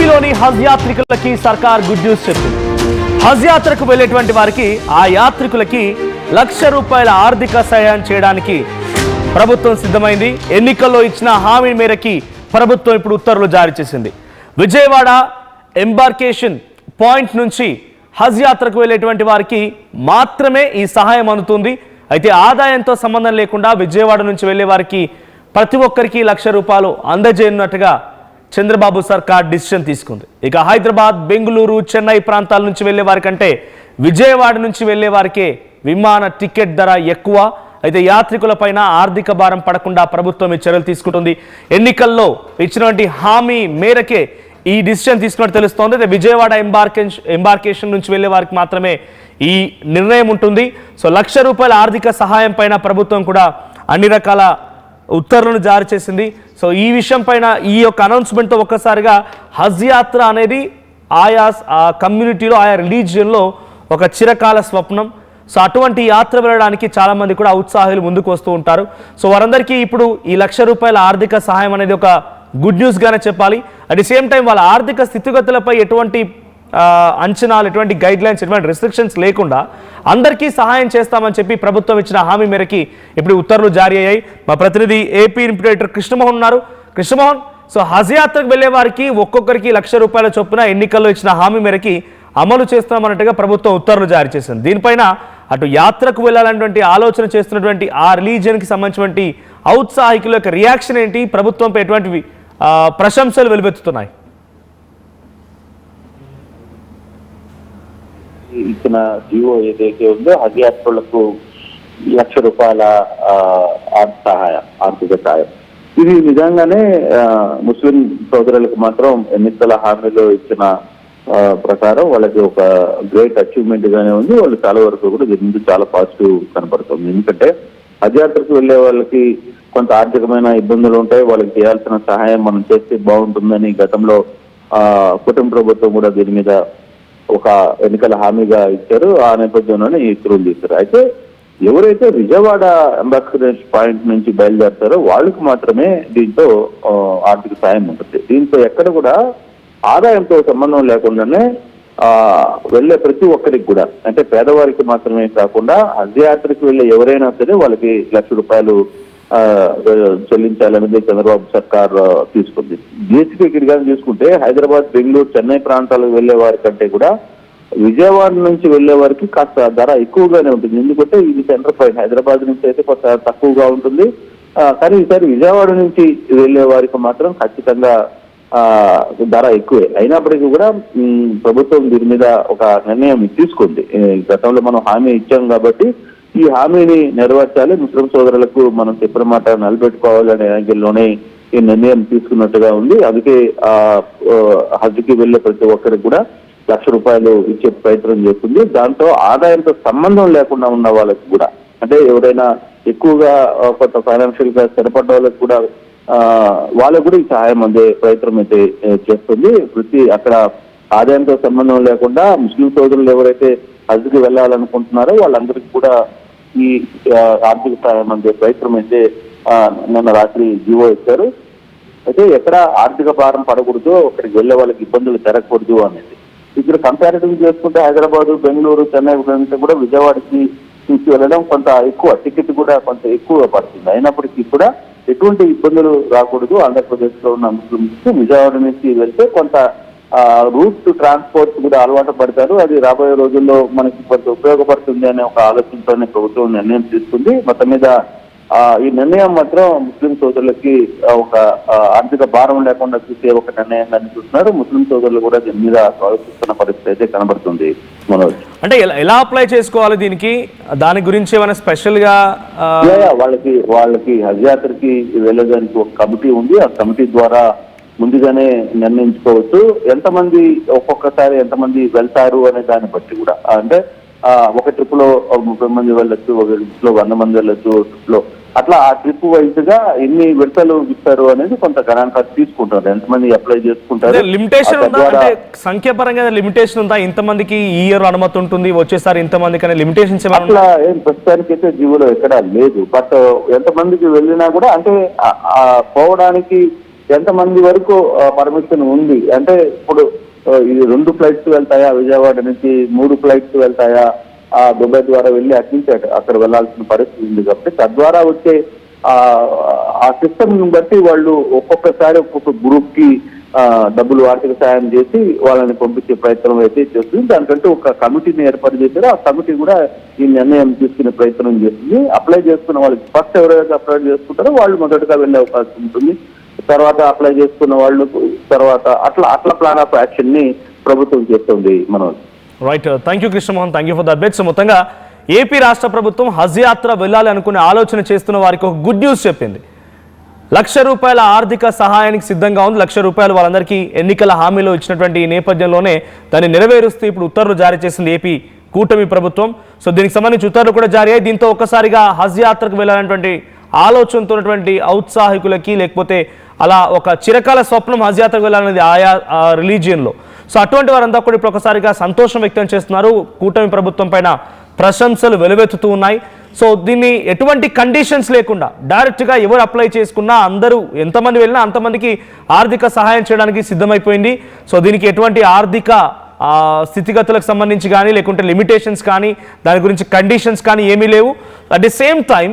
ఏపీలోని హజ్ యాత్రికులకి సర్కార్ good news చెప్పింది. హజ్ యాత్రకు వెళ్లేటువంటి వారికి ఆ యాత్రికులకి ₹1,00,000 ఆర్థిక సహాయం చేయడానికి ప్రభుత్వం సిద్ధమైంది. ఎన్నికల్లో ఇచ్చిన హామీ మేరకి ప్రభుత్వం ఇప్పుడు ఉత్తర్వులు జారీ చేసింది. విజయవాడ ఎంబార్కేషన్ పాయింట్ నుంచి హజ్ యాత్రకు వెళ్లేటువంటి వారికి మాత్రమే ఈ సహాయం అందుతుంది. అయితే ఆదాయంతో సంబంధం లేకుండా విజయవాడ నుంచి వెళ్లే వారికి ప్రతి ఒక్కరికి ₹1,00,000 అందజేయనున్నట్టుగా చంద్రబాబు సర్కార్ డిసిషన్ తీసుకుంది. ఇక హైదరాబాద్, బెంగళూరు, చెన్నై ప్రాంతాల నుంచి వెళ్లే వారికంటే విజయవాడ నుంచి వెళ్లే వారికే విమాన టికెట్ ధర ఎక్కువ. అయితే యాత్రికులపైన ఆర్థిక భారం పడకుండా ప్రభుత్వం ఈ చర్యలు తీసుకుంటుంది. ఎన్నికల్లో ఇచ్చినటువంటి హామీ మేరకే ఈ డిసిషన్ తీసుకున్నట్టు తెలుస్తోంది. అయితే విజయవాడ ఎంబార్కేషన్ నుంచి వెళ్లే వారికి మాత్రమే ఈ నిర్ణయం ఉంటుంది. సో ₹1,00,000 ఆర్థిక సహాయం పైన ప్రభుత్వం కూడా అన్ని రకాల ఉత్తర్వులను జారీ చేసింది. సో ఈ విషయం పైన ఈ యొక్క అనౌన్స్మెంట్తో ఒక్కసారిగా హజ్ యాత్ర అనేది ఆయా కమ్యూనిటీలో, ఆయా రిలీజియన్లో ఒక చిరకాల స్వప్నం. సో అటువంటి యాత్ర వెళ్ళడానికి చాలామంది కూడా ఉత్సాహాలు ముందుకు వస్తూ ఉంటారు. సో వారందరికీ ఇప్పుడు ఈ ₹1,00,000 ఆర్థిక సహాయం అనేది ఒక గుడ్ న్యూస్గానే చెప్పాలి. అట్ ది సేమ్ టైం వాళ్ళ ఆర్థిక స్థితిగతులపై ఎటువంటి అంచనాలు, ఎటువంటి గైడ్ లైన్స్, ఎటువంటి రెస్ట్రిక్షన్స్ లేకుండా అందరికీ సహాయం చేస్తామని చెప్పి ప్రభుత్వం ఇచ్చిన హామీ మేరకి ఇప్పుడు ఉత్తర్వులు జారీ అయ్యాయి. మా ప్రతినిధి ఏపీ ఇంప్యూరేటర్ కృష్ణమోహన్ ఉన్నారు. కృష్ణమోహన్, సో హజ్ యాత్రకు వెళ్లే వారికి ఒక్కొక్కరికి ₹1,00,000 చొప్పున ఎన్నికల్లో ఇచ్చిన హామీ మేరకి అమలు చేస్తామన్నట్టుగా ప్రభుత్వం ఉత్తర్వులు జారీ చేసింది. దీనిపైన అటు యాత్రకు వెళ్లాలన్నటువంటి ఆలోచన చేస్తున్నటువంటి ఆ రిలీజియన్కి సంబంధించినటువంటి ఔత్సాహికుల యొక్క రియాక్షన్ ఏంటి? ప్రభుత్వంపై ఎటువంటి ప్రశంసలు వెలువెత్తుతున్నాయి? ఇచ్చిన జీవో ఏదైతే ఉందో హజ్ యాత్రికులకు ₹1,00,000 ఆర్థిక సహాయం, ఇది నిజంగానే ముస్లిం సోదరులకు మాత్రం ఎన్నికల హామీలో ఇచ్చిన ప్రకారం వాళ్ళకి ఒక గ్రేట్ అచీవ్మెంట్ గానే ఉంది. వాళ్ళు చాలా వరకు కూడా దీని ముందు చాలా పాజిటివ్ కనపడుతుంది. ఎందుకంటే హజ్ యాత్రకు వెళ్లే వాళ్ళకి కొంత ఆర్థికమైన ఇబ్బందులు ఉంటాయి. వాళ్ళకి చేయాల్సిన సహాయం మనం చేస్తే బాగుంటుందని గతంలో కుటుంబ ప్రభుత్వం కూడా దీని మీద ఒక ఎన్నికల హామీగా ఇచ్చారు. ఆ నేపథ్యంలోనే ఈ ఉత్తర్వులు తీశారు. అయితే ఎవరైతే విజయవాడ ఎంబార్కేషన్ పాయింట్ నుంచి బయలుదేరుతారో వాళ్ళకి మాత్రమే దీంతో ఆర్థిక సాయం ఉంటుంది. దీంతో ఎక్కడ కూడా ఆదాయంతో సంబంధం లేకుండానే వెళ్లే ప్రతి ఒక్కరికి కూడా, అంటే పేదవారికి మాత్రమే కాకుండా హజ్ యాత్రకు వెళ్లే ఎవరైనా సరే వాళ్ళకి ₹1,00,000 చెల్లించాలనేది చంద్రబాబు సర్కార్ తీసుకుంది. బేసిక్ కానీ చూసుకుంటే హైదరాబాద్, బెంగళూరు, చెన్నై ప్రాంతాలకు వెళ్లే వారి కంటే కూడా విజయవాడ నుంచి వెళ్లే వారికి కాస్త ధర ఎక్కువగానే ఉంటుంది. ఎందుకంటే ఇది సెంటర్ పాయింట్. హైదరాబాద్ నుంచి అయితే కొంత తక్కువగా ఉంటుంది. కానీ ఈసారి విజయవాడ నుంచి వెళ్లే వారికి మాత్రం ఖచ్చితంగా ధర ఎక్కువే. అయినప్పటికీ కూడా ప్రభుత్వం దీని మీద ఒక నిర్ణయం తీసుకుంది. గతంలో మనం హామీ ఇచ్చాం కాబట్టి ఈ హామీని నెరవేర్చాలి, ముస్లిం సోదరులకు మనం చెప్పిన మాట నిలబెట్టుకోవాలనే యాంగిల్లోనే ఈ నిర్ణయం తీసుకున్నట్టుగా ఉంది. అందుకే హజ్కి వెళ్లే ప్రతి ఒక్కరికి కూడా ₹1,00,000 ఇచ్చే ప్రయత్నం చేస్తుంది. దాంతో ఆదాయంతో సంబంధం లేకుండా ఉన్న వాళ్ళకి కూడా, అంటే ఎవరైనా ఎక్కువగా కొంత ఫైనాన్షియల్ గా స్థిరపడ్డ వాళ్ళకి కూడా వాళ్ళకు కూడా ఈ సహాయం అందే ప్రయత్నం అయితే చేస్తుంది. అక్కడ ఆదాయంతో సంబంధం లేకుండా ముస్లిం సోదరులు ఎవరైతే హజ్కి వెళ్లాలనుకుంటున్నారో వాళ్ళందరికీ కూడా ఈ ఆర్థిక సహాయం అందే ప్రయత్నం అయితే నిన్న రాత్రి జీవో ఇచ్చారు. అయితే ఎక్కడ ఆర్థిక భారం పడకూడదు, అక్కడికి వెళ్లే వాళ్ళకి ఇబ్బందులు జరగకూడదు అనేది. ఇక్కడ కంపారిటివ్ చేసుకుంటే హైదరాబాద్, బెంగళూరు, చెన్నై కంటే కూడా విజయవాడకి నుంచి వెళ్ళడం కొంత ఎక్కువ, టికెట్ కూడా కొంత ఎక్కువ పడుతుంది. అయినప్పటికీ కూడా ఎటువంటి ఇబ్బందులు రాకూడదు. ఆంధ్రప్రదేశ్ లో ఉన్న ముస్లింస్ విజయవాడ నుంచి వెళ్తే కొంత రూట్ ట్రాన్స్పోర్ట్ కూడా అలవాటు పడతారు. అది రాబోయే రోజుల్లో మనకి కొంత ఉపయోగపడుతుంది అనే ఒక ఆలోచనతోనే ప్రభుత్వం నిర్ణయం తీసుకుంది. మొత్తం మీద ఈ నిర్ణయం మాత్రం ముస్లిం సోదరులకి ఒక ఆర్థిక భారం లేకుండా చూసే ఒక నిర్ణయంగా చూస్తున్నారు. ముస్లిం సోదరులు కూడా దీని మీద స్వాగతిస్తున్న పరిస్థితి అయితే కనబడుతుంది. మనోజ్, అంటే ఎలా అప్లై చేసుకోవాలి దీనికి? దాని గురించి ఏమైనా స్పెషల్ గా వాళ్ళకి హజ్ యాత్రకి వెళ్ళడానికి ఒక కమిటీ ఉంది. ఆ కమిటీ ద్వారా ముందుగానే నిర్ణయించుకోవచ్చు ఎంతమంది, ఒక్కొక్కసారి ఎంతమంది వెళ్తారు అనే దాన్ని బట్టి కూడా. అంటే ఒక ట్రిప్ లో 30 మంది వెళ్ళొచ్చు, ఒక ట్రిప్ లో 100 మంది వెళ్ళొచ్చు, ట్రిప్ లో అట్లా ఆ ట్రిప్ వైజ్ గా ఎన్ని విడతలు ఇస్తారు అనేది కొంత గణాంకాలు తీసుకుంటారు. ఎంతమంది అప్లై చేసుకుంటారు. లిమిటేషన్ సంఖ్యాపరంగా లిమిటేషన్ ఉందా? ఇంతమందికి ఈ ఇయర్ అనుమతి ఉంటుంది, వచ్చేసారి ఇంతమందికి అనే లిమిటేషన్స్ అట్లా ఏం ప్రస్తుతానికి అయితే జీవోలో ఎక్కడా లేదు. బట్ ఎంతమందికి వెళ్ళినా కూడా, అంటే పోవడానికి ఎంతమంది వరకు పర్మిషన్ ఉంది, అంటే ఇప్పుడు ఇది 2 ఫ్లైట్స్ వెళ్తాయా, విజయవాడ నుంచి 3 ఫ్లైట్స్ వెళ్తాయా, దుబాయ్ ద్వారా వెళ్ళి అట్నుంచి అక్కడ వెళ్లాల్సిన పరిస్థితి ఉంది. కాబట్టి తద్వారా వచ్చే ఆ సిస్టమ్ బట్టి వాళ్ళు ఒక్కొక్కసారి ఒక్కొక్క గ్రూప్ కి డబ్బులు ఆర్థిక సాయం చేసి వాళ్ళని పంపించే ప్రయత్నం అయితే చేస్తుంది. దానికంటే ఒక కమిటీని ఏర్పాటు చేశారు. ఆ కమిటీ కూడా ఈ నిర్ణయం తీసుకునే ప్రయత్నం చేస్తుంది. అప్లై చేసుకున్న వాళ్ళకి ఫస్ట్ ఎవరైతే అప్లై చేసుకుంటారో వాళ్ళు మొదటగా వెళ్ళే అవకాశం ఉంటుంది. తర్వాత అప్లై చేసుకున్న వాళ్ళు తర్వాత అట్లా ప్లాన్ ఆఫ్ యాక్షన్ ని ప్రభుత్వం చేస్తుంది. మనం right, thank you Krishnamohan, thank you for the updates. మొత్తంగా ఏపీ రాష్ట్ర ప్రభుత్వం హజ్ యాత్ర వెళ్ళాలి అనుకునే ఆలోచన చేస్తున్న వారికి ఒక గుడ్ న్యూస్ చెప్పింది. ₹1,00,000 ఆర్థిక సహాయానికి సిద్ధంగా ఉంది. ₹1,00,000 వాళ్ళందరికీ ఎన్నికల హామీలో ఇచ్చినటువంటి ఈ నేపథ్యంలోనే దాన్ని నెరవేరుస్తూ ఇప్పుడు ఉత్తర్వులు జారీ చేసింది ఏపీ కూటమి ప్రభుత్వం. సో దీనికి సంబంధించి ఉత్తర్వులు కూడా జారీ అయ్యాయి. దీంతో ఒక్కసారిగా హజ్ యాత్రకు వెళ్ళాలనేటువంటి ఆలోచనతో ఉన్నటువంటి ఔత్సాహికులకి, లేకపోతే అలా ఒక చిరకాల స్వప్నం హజ్ యాత్రకు వెళ్ళాలనేది ఆయా రిలీజియన్లో. సో అటువంటి వారంతా కూడా ఇప్పుడు ఒకసారిగా సంతోషం వ్యక్తం చేస్తున్నారు. కూటమి ప్రభుత్వం పైన ప్రశంసలు వెలువెత్తుతూ ఉన్నాయి. సో దీన్ని ఎటువంటి కండిషన్స్ లేకుండా డైరెక్ట్గా ఎవరు అప్లై చేసుకున్నా, అందరూ ఎంతమంది వెళ్ళినా అంతమందికి ఆర్థిక సహాయం చేయడానికి సిద్ధమైపోయింది. సో దీనికి ఎటువంటి ఆర్థిక స్థితిగతులకు సంబంధించి కానీ, లేకుంటే లిమిటేషన్స్ కానీ, దాని గురించి కండిషన్స్ కానీ ఏమీ లేవు. అట్ ది సేమ్ టైం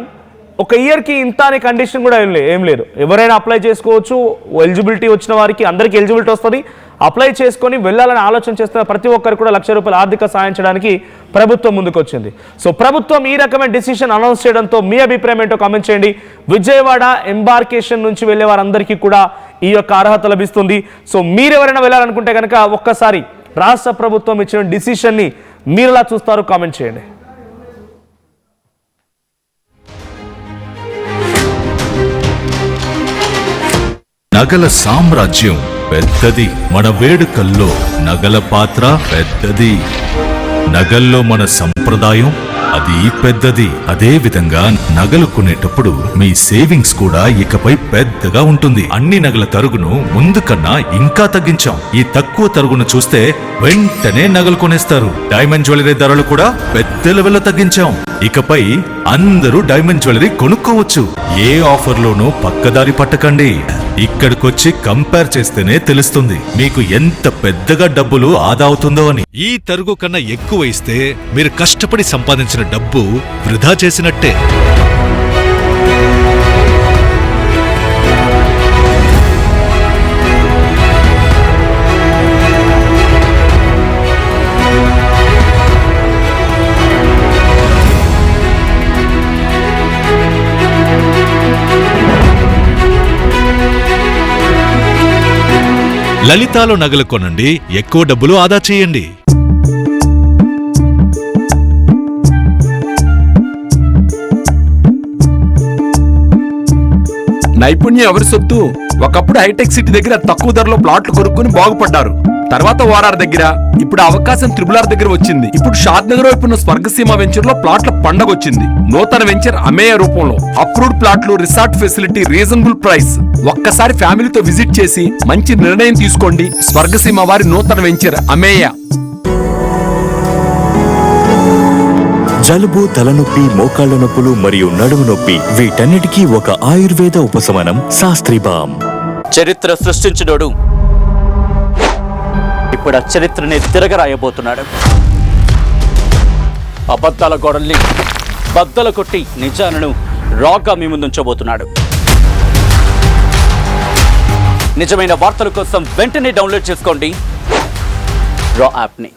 ఒక ఇయర్కి ఇంత అనే కండిషన్ కూడా ఏం లేదు. ఎవరైనా అప్లై చేసుకోవచ్చు. ఎలిజిబిలిటీ వచ్చిన వారికి అందరికీ ఎలిజిబిలిటీ వస్తుంది. అప్లై చేసుకొని వెళ్ళాలని ఆలోచన చేస్తున్న ప్రతి ఒక్కరు కూడా ₹1,00,000 ఆర్థిక సాయం చేయడానికి ప్రభుత్వం ముందుకొచ్చింది. సో ప్రభుత్వం ఈ రకమైన డిసిషన్ అనౌన్స్ చేయడంతో మీ అభిప్రాయం ఏంటో కామెంట్ చేయండి. విజయవాడ ఎంబార్కేషన్ నుంచి వెళ్ళే వారందరికీ కూడా ఈ యొక్క అర్హత లభిస్తుంది. సో మీరు ఎవరైనా వెళ్ళాలనుకుంటే కనుక ఒక్కసారి రాష్ట్ర ప్రభుత్వం ఇచ్చిన డిసిషన్ని మీరులా చూస్తారు, కామెంట్ చేయండి. నగల సామ్రాజ్యం పెద్దది, మన వేడుకల్లో నగల పాత్ర పెద్దది. నగల్లో మన సంప్రదాయం అది పెద్దది. అదే విధంగా నగలు కొనేటప్పుడు మీ సేవింగ్స్ కూడా ఇకపై పెద్దగా ఉంటుంది. అన్ని నగల తరుగును ముందు కన్నా ఇంకా తగ్గించాం. ఈ తక్కువ తరుగును చూస్తే వెంటనే నగలు కొనేస్తారు. డైమండ్ జ్యువెలరీ ధరలు కూడా పెద్ద లెవెల్లో తగ్గించాం. ఇకపై అందరూ డైమండ్ జ్యువెలరీ కొనుక్కోవచ్చు. ఏ ఆఫర్లోనూ పక్కదారి పట్టకండి. ఇక్కడికొచ్చి కంపేర్ చేస్తేనే తెలుస్తుంది మీకు ఎంత పెద్దగా డబ్బులు ఆదా అవుతుందో అని. ఈ తరుగు కన్నా ఎక్కువ ఇస్తే మీరు కష్టపడి సంపాదించిన డబ్బు వృధా చేసినట్టే. లలితాలో నగలు కొనండి, ఎక్కువ డబ్బులు ఆదా చేయండి. నైపుణ్యం ఎవరి సొత్తు? ఒకప్పుడు హైటెక్ సిటీ దగ్గర తక్కువ ధరలో ప్లాట్లు కొనుక్కుని బాగుపడ్డారు. తర్వాత ఓఆర్ఆర్ దగ్గర, ఇప్పుడు అవకాశం త్రిబుల్ దగ్గర వచ్చింది. ఇప్పుడు షాద్ నగర్ వైపున్న స్వర్గసీమ వెంచర్ లో ప్లాట్ల పండగ వచ్చింది. నూతన వెంచర్ అమేయ రూపంలో అప్రూవ్డ్ ప్లాట్లు, రిసార్ట్ ఫెసిలిటీ, రీజనబుల్ ప్రైస్. ఒక్కసారి ఫ్యామిలీతో విజిట్ చేసి మంచి నిర్ణయం తీసుకోండి. స్వర్గసీమ వారి నూతన వెంచర్ అమేయ. జలుబు, తలనొప్పి, మోకాళ్ల నొప్పులు మరియు నడుము నొప్పి వీటన్నిటికీ ఒక ఆయుర్వేద ఉపశమనం శాస్త్రి బామ్. చరిత్ర సృష్టించినోడు ఇప్పుడు ఆ చరిత్రని తిరగరాయబోతున్నాడు. అబద్ధాల గోడల్ని బద్దలు కొట్టి నిజాలను రాగా మీ ముందుంచబోతున్నాడు. నిజమైన వార్తల కోసం వెంటనే డౌన్లోడ్ చేసుకోండి రా యాప్ని.